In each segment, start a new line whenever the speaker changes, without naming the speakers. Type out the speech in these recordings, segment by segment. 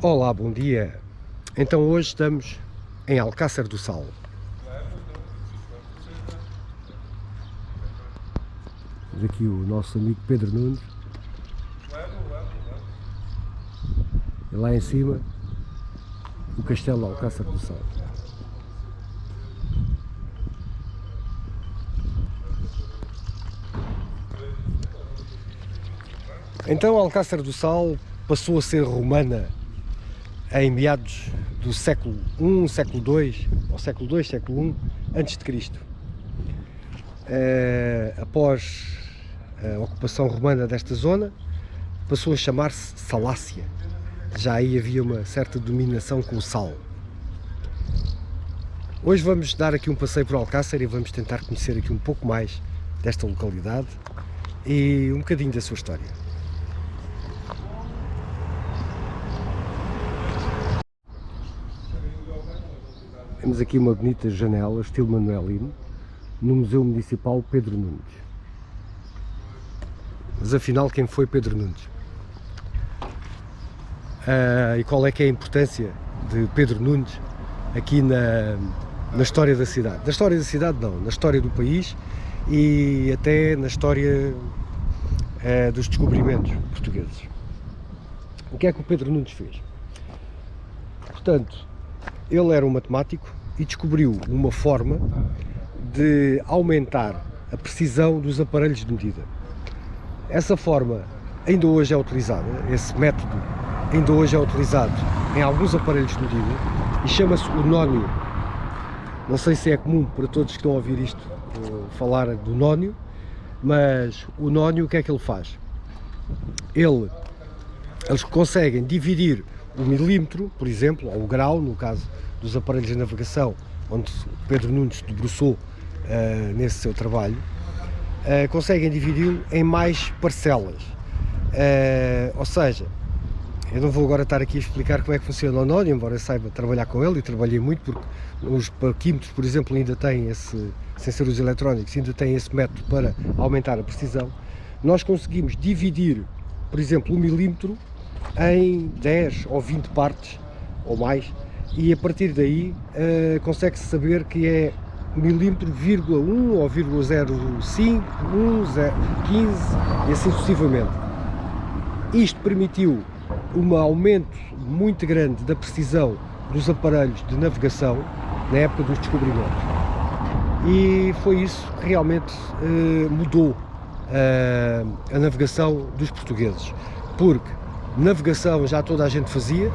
Olá, bom dia. Então hoje estamos em Alcácer do Sal. Temos aqui o nosso amigo Pedro Nunes. E lá em cima o castelo de Alcácer do Sal. Então Alcácer do Sal passou a ser romana em meados do século I, século II, ou século II, século I, antes de Cristo. Após a ocupação romana desta zona, passou a chamar-se Salácia. Já aí havia uma certa dominação com o sal. Hoje vamos dar aqui um passeio por Alcácer e vamos tentar conhecer aqui um pouco mais desta localidade e um bocadinho da sua história. Temos aqui uma bonita janela, estilo manuelino, no Museu Municipal Pedro Nunes. Mas afinal, quem foi Pedro Nunes? E qual é que é a importância de Pedro Nunes aqui na história da cidade? Na história da cidade não, na história do país e até na história dos descobrimentos portugueses. O que é que o Pedro Nunes fez? Portanto, ele era um matemático e descobriu uma forma de aumentar a precisão dos aparelhos de medida. Essa forma ainda hoje é utilizada, esse método ainda hoje é utilizado em alguns aparelhos de medida e chama-se o nónio. Não sei se é comum para todos que estão a ouvir isto falar do nónio, mas o nónio o que é que ele faz? Eles conseguem dividir o milímetro, por exemplo, ou o grau, no caso dos aparelhos de navegação, onde Pedro Nunes debruçou nesse seu trabalho, conseguem dividi-lo em mais parcelas. Ou seja, eu não vou agora estar aqui a explicar como é que funciona o nónio, embora eu saiba trabalhar com ele e trabalhei muito, porque os parquímetros, por exemplo, ainda têm esse, sem ser os eletrónicos, ainda têm esse método para aumentar a precisão. Nós conseguimos dividir, por exemplo, um milímetro em 10 ou 20 partes ou mais, e a partir daí consegue-se saber que é milímetro, vírgula 1 ou vírgula 0,5, 1, 0, 15 e assim sucessivamente. Isto permitiu um aumento muito grande da precisão dos aparelhos de navegação na época dos descobrimentos, e foi isso que realmente mudou a navegação dos portugueses, porque navegação já toda a gente fazia,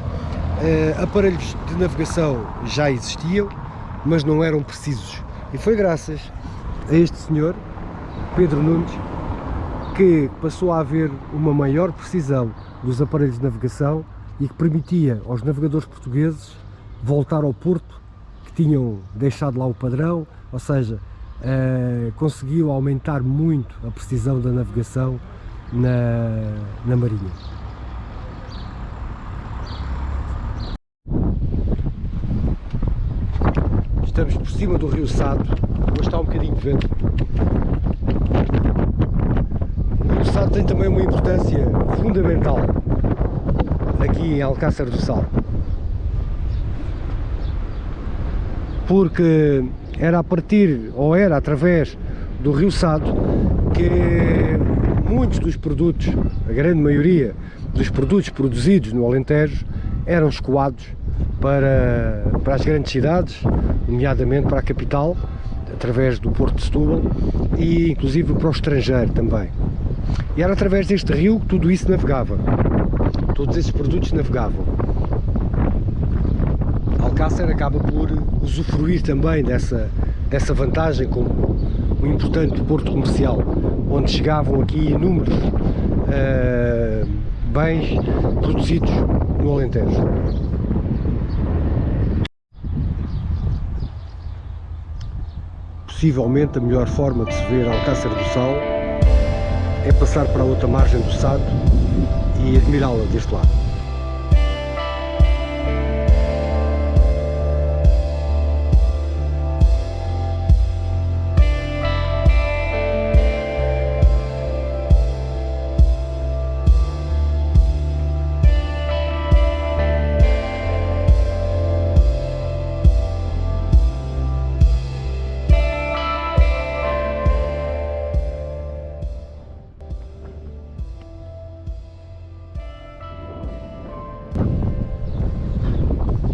aparelhos de navegação já existiam, mas não eram precisos, e foi graças a este senhor, Pedro Nunes, que passou a haver uma maior precisão dos aparelhos de navegação e que permitia aos navegadores portugueses voltar ao porto que tinham deixado lá o padrão, ou seja, conseguiu aumentar muito a precisão da navegação na marinha. Estamos por cima do Rio Sado, hoje está um bocadinho de vento. O Rio Sado tem também uma importância fundamental aqui em Alcácer do Sal, porque era a partir, ou era através do Rio Sado, que muitos dos produtos, a grande maioria dos produtos produzidos no Alentejo, eram escoados para as grandes cidades, nomeadamente para a capital, através do Porto de Setúbal, e inclusive para o estrangeiro também. E era através deste rio que tudo isso navegava, todos esses produtos navegavam. Alcácer acaba por usufruir também dessa vantagem como um importante porto comercial, onde chegavam aqui inúmeros bens produzidos no Alentejo. Possivelmente a melhor forma de se ver Alcácer do Sal é passar para a outra margem do Sado e admirá-la deste lado.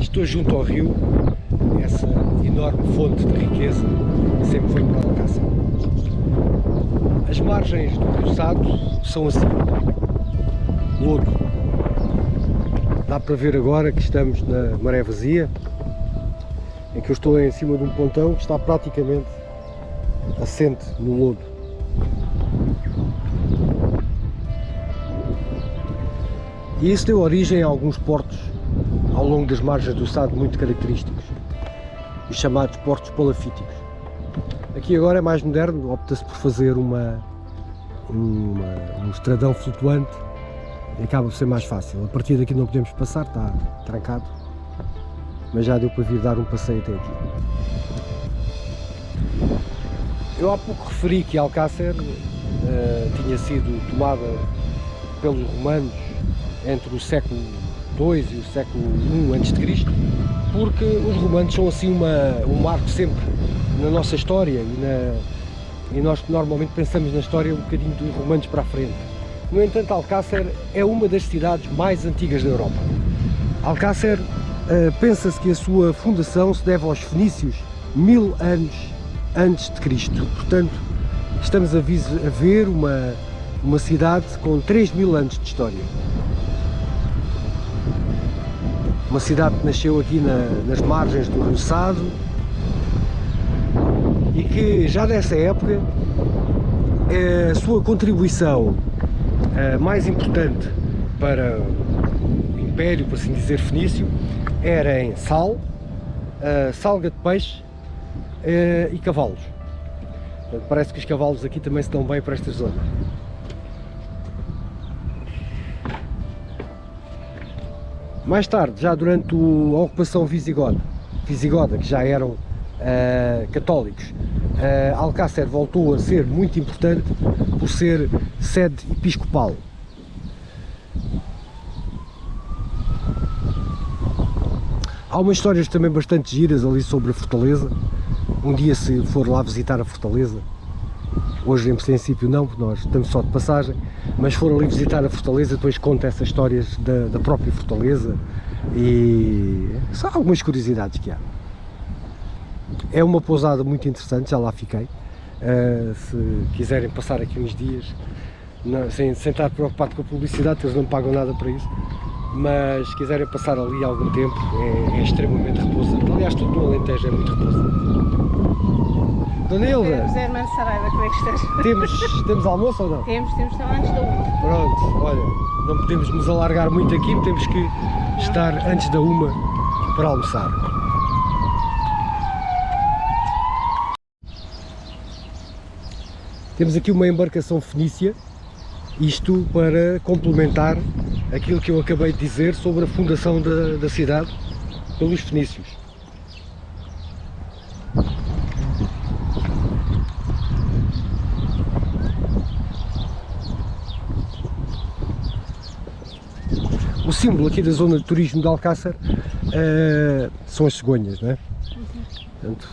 estou junto ao rio, essa enorme fonte de riqueza sempre foi para Alcácer. As margens do Rio Sado são assim, lodo. Dá para ver agora que estamos na maré vazia, em que eu estou em cima de um pontão que está praticamente assente no lodo. E isso deu origem a alguns portos ao longo das margens do Sado muito característicos, os chamados portos palafíticos. Aqui agora é mais moderno, opta-se por fazer um estradão flutuante e acaba por ser mais fácil. A partir daqui não podemos passar, está trancado, mas já deu para vir dar um passeio até aqui. Eu há pouco referi que Alcácer tinha sido tomada pelos romanos entre o século II e o século I a.C., porque os romanos são assim um marco sempre na nossa história e nós normalmente pensamos na história um bocadinho dos romanos para a frente. No entanto, Alcácer é uma das cidades mais antigas da Europa. Alcácer, pensa-se que a sua fundação se deve aos fenícios 1000 anos antes de Cristo. Portanto, estamos a ver uma cidade com 3000 anos de história. Uma cidade que nasceu aqui nas margens do Rio Sado e que já nessa época a sua contribuição mais importante para o Império, por assim dizer, fenício, era em sal, salga de peixe e cavalos. Portanto, parece que os cavalos aqui também se dão bem para estas zonas. Mais tarde, já durante a ocupação visigoda, que já eram católicos, Alcácer voltou a ser muito importante por ser sede episcopal. Há umas histórias também bastante giras ali sobre a fortaleza. Um dia, se for lá visitar a fortaleza, hoje em princípio não, porque nós estamos só de passagem, mas se for ali visitar a fortaleza, depois conta essas histórias da própria fortaleza e só algumas curiosidades que há. É uma pousada muito interessante, já lá fiquei. Se quiserem passar aqui uns dias, sem estar preocupado com a publicidade, eles não pagam nada para isso, mas se quiserem passar ali algum tempo, é extremamente repousante. Aliás, tudo no Alentejo é muito repousante. Dona Hilda,
José Armando Saraiva, como é que estás?
temos almoço ou não?
Temos estão antes da 1.
Pronto, olha, não podemos nos alargar muito aqui, temos que estar antes da 1 para almoçar. Temos aqui uma embarcação fenícia, isto para complementar aquilo que eu acabei de dizer sobre a fundação da cidade pelos fenícios. O símbolo aqui da zona de turismo de Alcácer são as cegonhas, não é? Portanto,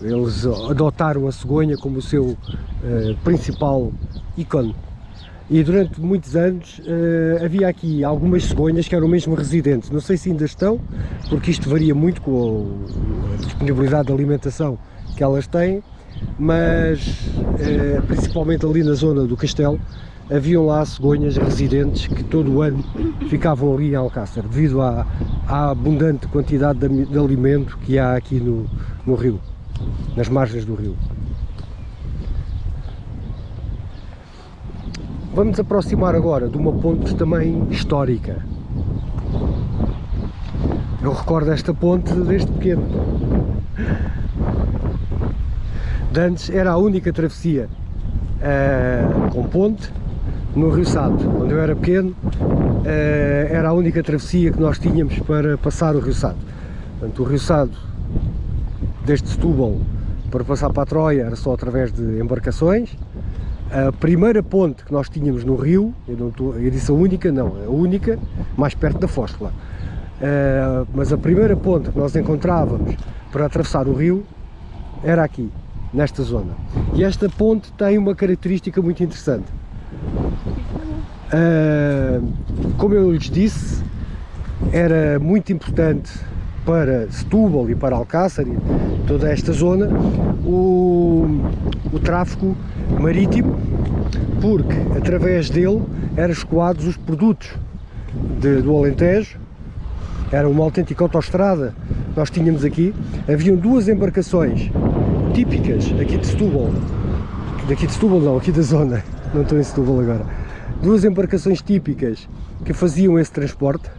eles adotaram a cegonha como o seu principal ícone. E durante muitos anos havia aqui algumas cegonhas que eram mesmo residentes. Não sei se ainda estão, porque isto varia muito com a disponibilidade de alimentação que elas têm, mas principalmente ali na zona do castelo, haviam lá cegonhas residentes que todo o ano ficavam ali em Alcácer, devido à abundante quantidade de alimento que há aqui no rio, nas margens do rio. Vamos aproximar agora de uma ponte também histórica. Eu recordo esta ponte desde pequeno. De antes era a única travessia com ponte no Rio Sado. Quando eu era pequeno era a única travessia que nós tínhamos para passar o Rio Sado. Portanto, o Rio Sado, desde Setúbal para passar para a Troia, era só através de embarcações. A primeira ponte que nós tínhamos no rio, eu disse a única, não, a única, mais perto da Foz, claro. Mas a primeira ponte que nós encontrávamos para atravessar o rio era aqui, nesta zona. E esta ponte tem uma característica muito interessante. Como eu lhes disse, era muito importante para Setúbal e para Alcácer e toda esta zona o tráfego marítimo, porque através dele eram escoados os produtos do Alentejo. Era uma autêntica autoestrada. Nós tínhamos aqui, haviam duas embarcações típicas aqui de Setúbal, daqui de Setúbal não, aqui da zona, não estou em Setúbal agora, duas embarcações típicas que faziam esse transporte.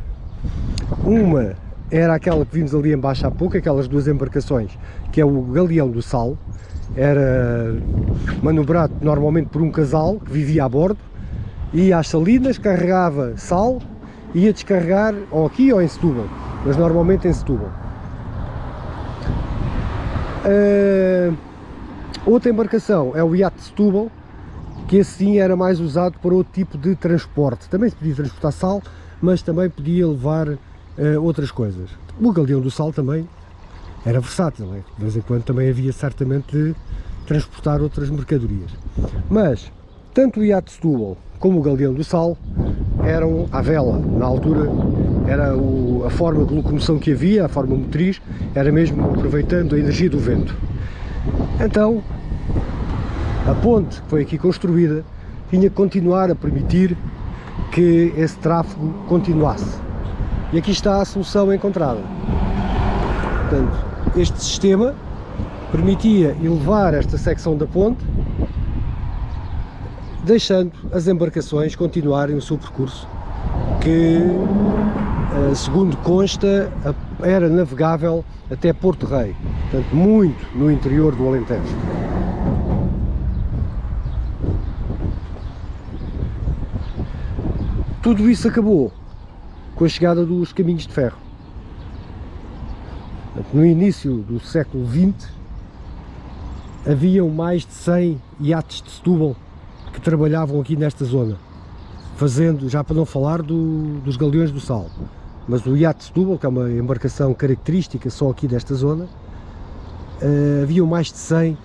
Uma era aquela que vimos ali em baixo há pouco, aquelas duas embarcações, que é o Galeão do Sal, era manobrado normalmente por um casal que vivia a bordo, ia às salinas, carregava sal, ia descarregar ou aqui ou em Setúbal, mas normalmente em Setúbal. Outra embarcação é o iate de Setúbal, que esse sim era mais usado para outro tipo de transporte. Também se podia transportar sal, mas também podia levar outras coisas. O Galeão do Sal também era versátil, né? De vez em quando também havia certamente de transportar outras mercadorias. Mas tanto o iate de Setúbal como o Galeão do Sal eram à vela. Na altura era a forma de locomoção que havia, a forma motriz, era mesmo aproveitando a energia do vento. Então a ponte que foi aqui construída tinha que continuar a permitir que esse tráfego continuasse. E aqui está a solução encontrada. Portanto, este sistema permitia elevar esta secção da ponte, deixando as embarcações continuarem o seu percurso, que, segundo consta, era navegável até Porto Rei, portanto, muito no interior do Alentejo. Tudo isso acabou com a chegada dos caminhos de ferro. No início do século XX haviam mais de 100 iates de Setúbal que trabalhavam aqui nesta zona, fazendo, já para não falar dos Galeões do Sal, mas o iate de Setúbal, que é uma embarcação característica só aqui desta zona, haviam mais de 100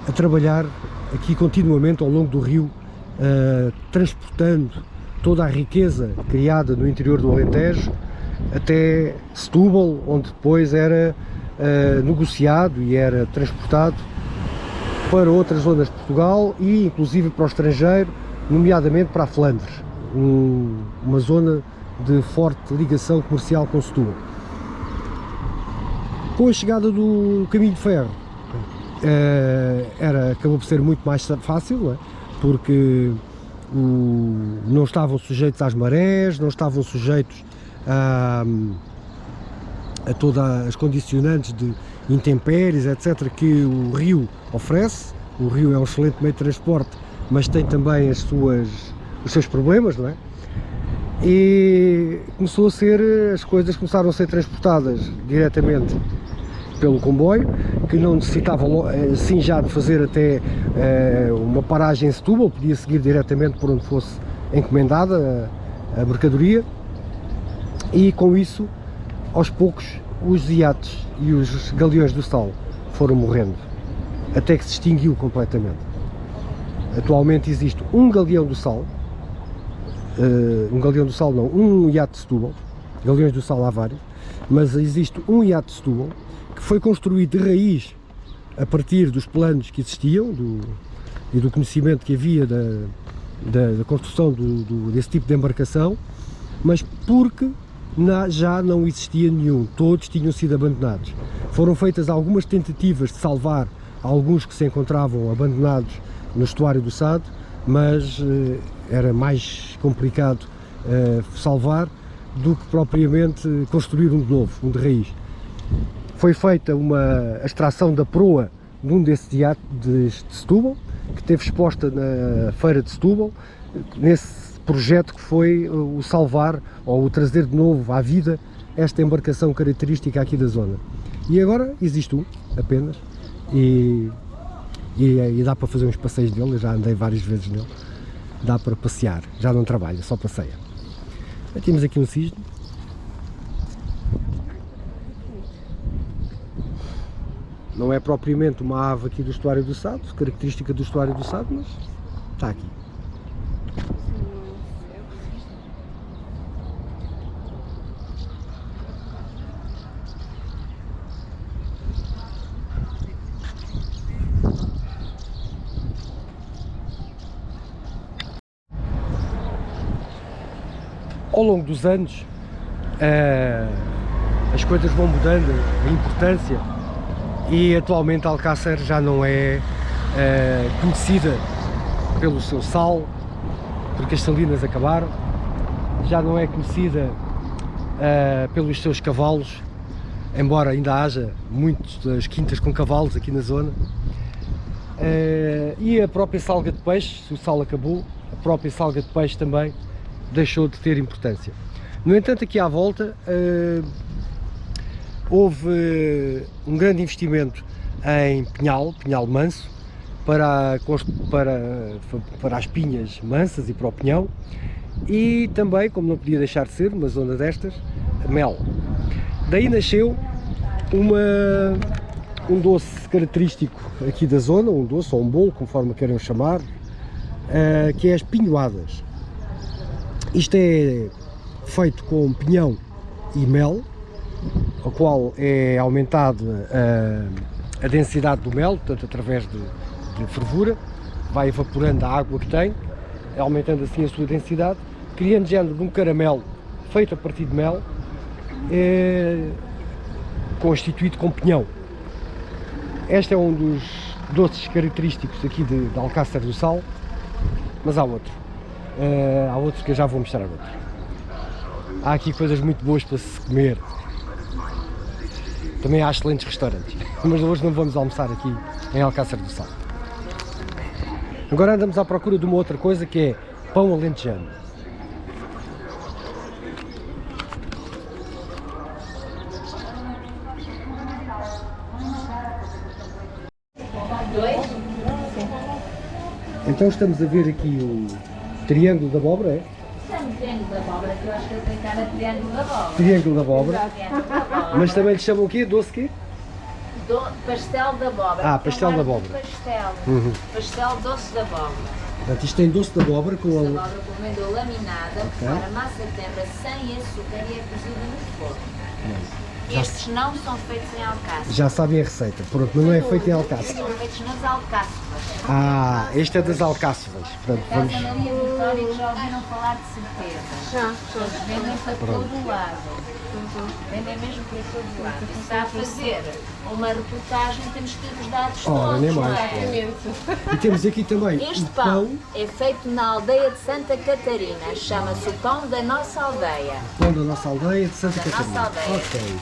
a trabalhar aqui continuamente ao longo do rio, transportando toda a riqueza criada no interior do Alentejo até Setúbal, onde depois era negociado e era transportado para outras zonas de Portugal e inclusive para o estrangeiro, nomeadamente para a Flandres, uma zona de forte ligação comercial com Setúbal. Com a chegada do caminho de ferro acabou por ser muito mais fácil, não é? Porque não estavam sujeitos às marés, não estavam sujeitos a todas as condicionantes de intempéries, etc., que o rio oferece. O rio é um excelente meio de transporte, mas tem também os seus problemas, não é? E as coisas começaram a ser transportadas diretamente pelo comboio, que não necessitava assim já de fazer até uma paragem em Setúbal, podia seguir diretamente por onde fosse encomendada a mercadoria, e com isso, aos poucos, os iates e os galeões do sal foram morrendo, até que se extinguiu completamente. Atualmente existe um galeão do sal, um iate de Setúbal. Galeões do Sal há vários, mas existe um iate de Setúbal que foi construído de raiz a partir dos planos que existiam e do conhecimento que havia da construção desse tipo de embarcação, mas porque já não existia nenhum, todos tinham sido abandonados. Foram feitas algumas tentativas de salvar alguns que se encontravam abandonados no estuário do Sado, mas era mais complicado salvar do que propriamente construir um de novo, um de raiz. Foi feita a extração da proa de um desses iates de Setúbal, que esteve exposta na feira de Setúbal, nesse projeto que foi o salvar ou o trazer de novo à vida esta embarcação característica aqui da zona. E agora existe um apenas, e dá para fazer uns passeios dele. Eu já andei várias vezes nele, dá para passear, já não trabalha, só passeia. Temos aqui um cisne. Não é propriamente uma ave aqui do estuário do Sado, característica do estuário do Sado, mas está aqui. Ao longo dos anos, as coisas vão mudando, a importância, e atualmente Alcácer já não é conhecida pelo seu sal, porque as salinas acabaram, já não é conhecida pelos seus cavalos, embora ainda haja muitas quintas com cavalos aqui na zona, e a própria salga de peixe, se o sal acabou, a própria salga de peixe também deixou de ter importância. No entanto, aqui à volta houve um grande investimento em pinhal manso, para as pinhas mansas e para o pinhão, e também, como não podia deixar de ser, numa zona destas, mel. Daí nasceu um doce característico aqui da zona, um doce ou um bolo, conforme queiram chamar, que é as pinhoadas. Isto é feito com pinhão e mel, ao qual é aumentada a densidade do mel, portanto através de fervura, vai evaporando a água que tem, aumentando assim a sua densidade, criando género de um caramelo feito a partir de mel, constituído com pinhão. Este é um dos doces característicos aqui de Alcácer do Sal, mas há outros que eu já vou mostrar outros. Há aqui coisas muito boas para se comer, também há excelentes restaurantes, mas hoje não vamos almoçar aqui em Alcácer do Sal. Agora andamos à procura de uma outra coisa, que é pão alentejano. Então estamos a ver aqui o triângulo da abóbora, é?
Chama triângulo da abóbora, que eu acho que ele tem cara de triângulo da abóbora.
Triângulo da abóbora.
Triângulo da abóbora.
Mas também lhe chamam o quê? Doce quê?
Pastel da abóbora.
Ah, pastel da abóbora.
Pastel. Pastel doce da abóbora.
Portanto, isto tem doce de abóbora com
Doce da abóbora com amêndoa laminada,
Ok.
fora massa tendra sem açúcar e é cozida no forno.
Já-
Estes não são feitos em alcaças.
Já sabem a receita, pronto, mas não é feito em alcaças.
São feitos nas alcaças.
Ah, este é das alcáçovas. Portanto, vamos...
Casa Maria Vitória, que já ouviram falar de certeza. Eles vendem para todo lado. Vendem mesmo para todo lado. E se está a fazer uma reportagem, temos que vos dar todos.
Ora, nem
não
mais,
é?
claro. E temos aqui também
Este
o
pão é feito na aldeia de Santa Catarina. Chama-se o pão da nossa aldeia.
pão da nossa aldeia de Santa
Da nossa
Catarina.
aldeia.
Ok.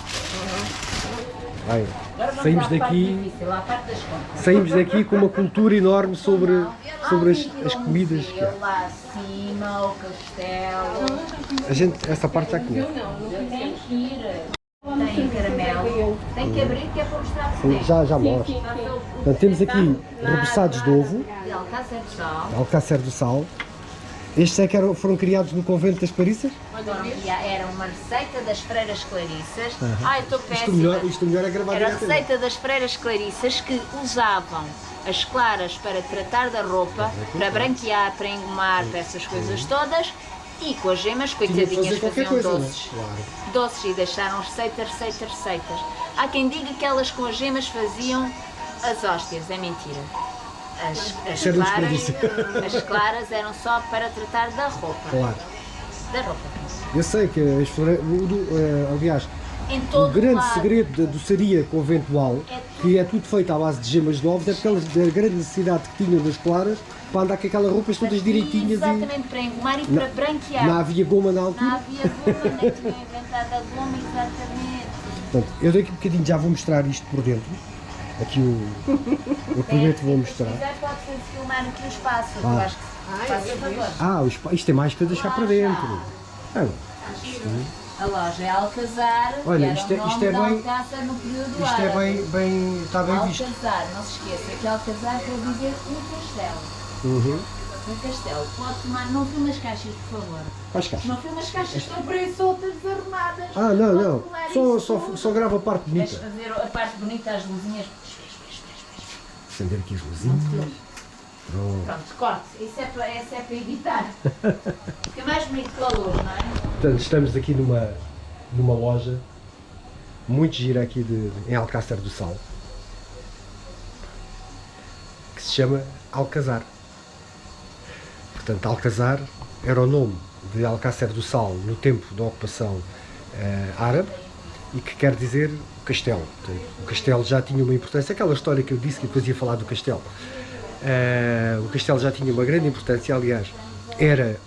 Bem,
Agora vamos
saímos
à parte
daqui,
difícil, à parte das compras.
saímos daqui com uma cultura enorme sobre as comidas que há.
Lá acima, o castelo.
A gente, essa parte já conhece.
Tem que ir. Tem caramelo. Tem que abrir, que é para mostrar para
Sim, já mostro. Portanto, temos aqui reboçados de ovo,
De Alcácer de Sal.
Alcácer do Sal. Estes é que foram criados no convento das Clarissas?
Era uma receita das freiras Clarissas. Ai, estou
Isto
péssima.
melhor é gravar
Era a
diretamente.
receita das freiras Clarissas que usavam as claras para tratar da roupa, para branquear, para engomar, para essas coisas todas, e com as gemas,
Tinha de
coitadinhas,
fazer qualquer
faziam
coisa,
doces.
não é? Claro.
Doces, e deixaram receitas. Há quem diga que elas com as gemas faziam as hóstias, é mentira.
Isso era um desperdício.
As claras eram só para tratar da roupa.
Claro.
Da roupa.
Eu sei que aliás,
Em
o
todo
grande
lado.
segredo da doçaria conventual, que é tudo feito à base de gemas novas, é porque eles, da grande necessidade que tinham das claras, para andar com aquelas roupas todas direitinhas
Exatamente, para engomar e para branquear.
não havia goma na
Não
altura.
havia goma, nem tinham inventado a goma, exatamente.
Portanto, eu daqui a bocadinho já vou mostrar isto por dentro. Aqui eu prometo que vou mostrar.
Se quiser pode filmar aqui o espaço,
Ah.
eu acho que faz favor.
Isto é mais para deixar para dentro. Ah,
A loja é Alcazar,
Olha,
que era
isto é-
o nome
isto é
de
bem-
Alcácer no período
isto é
árabe.
está bem visto.
Alcazar, não se esqueça que Alcazar quer dizer um castelo.
Uhum.
Um castelo. Pode filmar, não filma as caixas, por favor.
Faz cá.
Não filma as caixas, estão por aí soltas, desarrumadas.
Ah, não,
Pode
não.
filmar
Só
isso.
grava a parte
Deixa
bonita.
fazer a parte bonita, as luzinhas.
Acender aqui as luzinhas. Pronto.
Pronto, corte. Isso é para evitar. Fica mais bonito com a luz, não é?
Portanto, estamos aqui numa loja muito gira aqui em Alcácer do Sal, que se chama Alcazar. Portanto, Alcazar era o nome de Alcácer do Sal no tempo da ocupação árabe, e que quer dizer castelo. Portanto, o castelo já tinha uma importância, aquela história que eu disse que depois ia falar do castelo. O castelo já tinha uma grande importância, aliás, era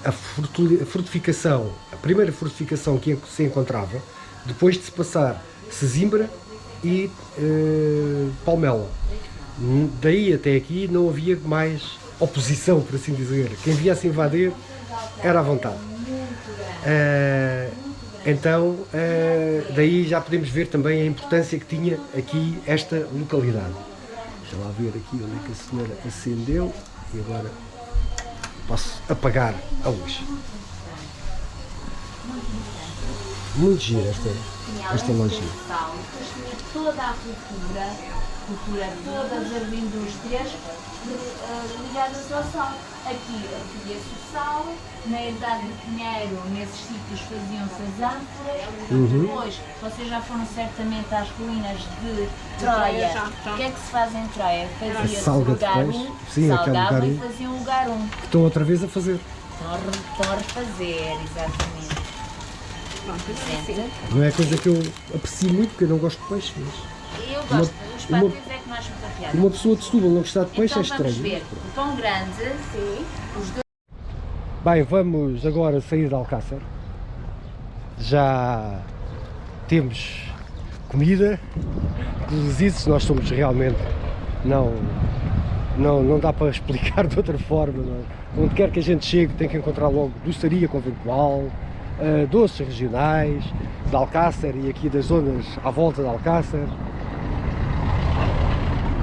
a fortificação, a primeira fortificação que se encontrava depois de se passar Sesimbra e Palmela. Daí até aqui não havia mais oposição, por assim dizer. Quem viesse invadir era à vontade. Então, daí já podemos ver também a importância que tinha aqui esta localidade. Deixa lá ver aqui onde é que a senhora acendeu e agora posso apagar a luz. Muito gira esta lojinha.
Toda a cultura, todas as indústrias ligadas ao sal. Aqui havia-se o sal, na Idade do Pinheiro, nesses sítios faziam-se as ânforas. Depois, vocês já foram certamente às ruínas de Troia. O que é que se faz em Troia? Fazia-se o garum, salgavam e faziam o garum.
Que estão outra vez a fazer.
Estão a refazer, exatamente.
Não é coisa que eu aprecio muito, porque eu não gosto de peixe. Mas
eu gosto, os patis é que mais me dá piada.
Uma pessoa de Setúbal não gostar de peixe
Então
é estranho.
vamos ver, o pão grande, sim, os dois.
Bem, vamos agora sair de Alcácer. Já temos comida, inclusive nós somos realmente, não dá para explicar de outra forma. Não. Onde quer que a gente chegue tem que encontrar logo doçaria conventual, doces regionais, de Alcácer e aqui das zonas à volta de Alcácer.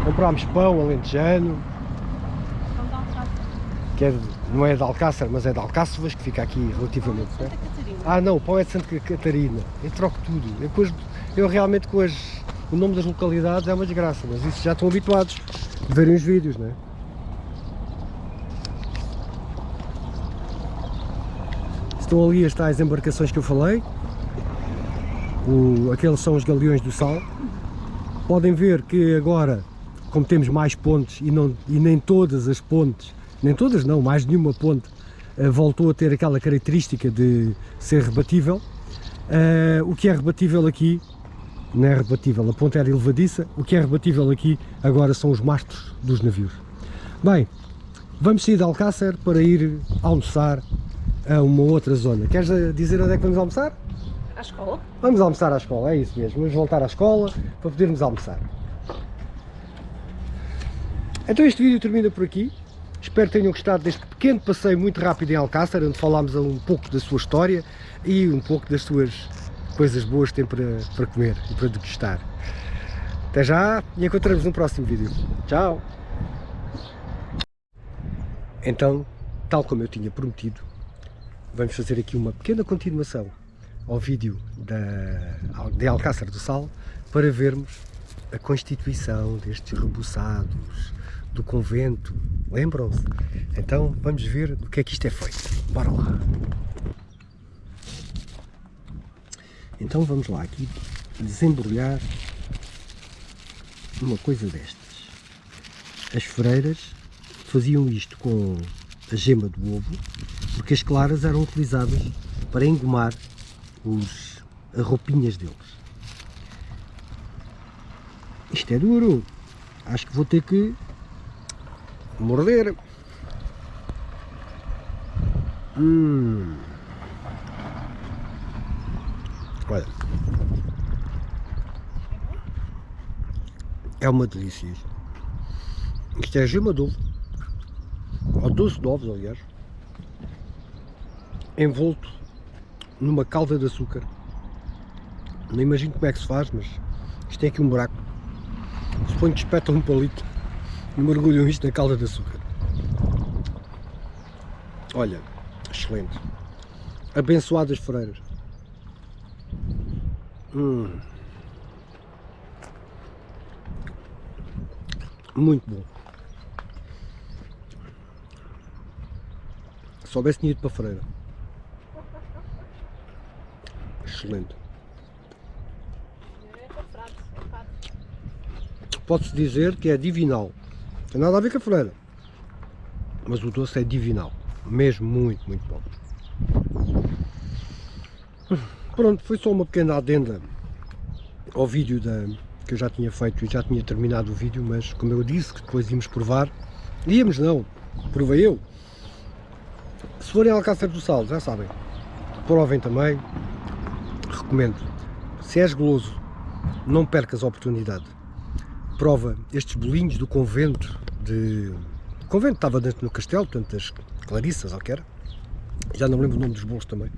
Comprámos pão alentejano, que não é de Alcácer, mas é de Alcáçovas, que fica aqui relativamente perto. Ah não, o pão é de Santa Catarina. Eu troco tudo. Eu realmente com o nome das localidades é uma desgraça, mas isso já estão habituados a verem os vídeos, não é? Estão ali as tais embarcações que eu falei. Aqueles são os galeões do sal. Podem ver que agora, como temos mais pontes e nem todas as pontes, nem todas não, mais nenhuma ponte voltou a ter aquela característica de ser rebatível. O que é rebatível aqui, não é rebatível, a ponte era elevadiça, o que é rebatível aqui agora são os mastros dos navios. Bem, vamos sair de Alcácer para ir almoçar a uma outra zona. Queres dizer onde é que vamos almoçar?
À escola.
Vamos almoçar à escola, é isso mesmo, vamos voltar à escola para podermos almoçar. Então este vídeo termina por aqui. Espero que tenham gostado deste pequeno passeio muito rápido em Alcácer, onde falámos um pouco da sua história e um pouco das suas coisas boas que tem para comer e para degustar. Até já e encontramos no próximo vídeo. Tchau! Então, tal como eu tinha prometido, vamos fazer aqui uma pequena continuação ao vídeo de Alcácer do Sal para vermos a constituição destes rebuçados do convento. Lembram-se? Então vamos ver do que é que isto é feito. Bora lá! Então vamos lá aqui desembrulhar uma coisa destas. As freiras faziam isto com a gema do ovo, porque as claras eram utilizadas para engomar as roupinhas deles. Isto é duro, acho que vou ter que morder. Olha, é uma delícia isto. Isto é gema de ovo, ou doce de ovos, aliás, envolto numa calda de açúcar. Não imagino como é que se faz, mas isto tem aqui um buraco. Suponho que espetam um palito e mergulham isto na calda de açúcar. Olha, excelente. Abençoadas freiras. Muito bom. Se soubesse tinha ido para a freira. Excelente. Pode-se dizer que é divinal. Não tem nada a ver com a freira. Mas o doce é divinal. mesmo muito bom. Pronto, foi só uma pequena adenda ao vídeo que eu já tinha feito e já tinha terminado o vídeo, mas como eu disse que depois íamos provar, provei eu. Se forem ao Alcácer do Sal, já sabem, provem também, recomendo. Se és goloso, não percas a oportunidade. Prova estes bolinhos do convento, o convento estava dentro do castelo, portanto das Clarissas, ou que era, já não me lembro o nome dos bolos também,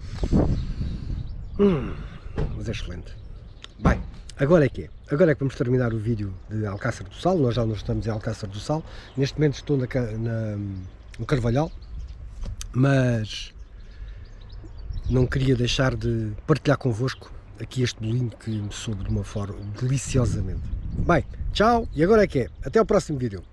mas é excelente. Bem, agora é que vamos terminar o vídeo de Alcácer do Sal. Nós já não estamos em Alcácer do Sal, neste momento estou no Carvalhal, mas não queria deixar de partilhar convosco aqui este bolinho que me soube de uma forma deliciosamente. Bem, tchau, e agora é que é, até ao próximo vídeo.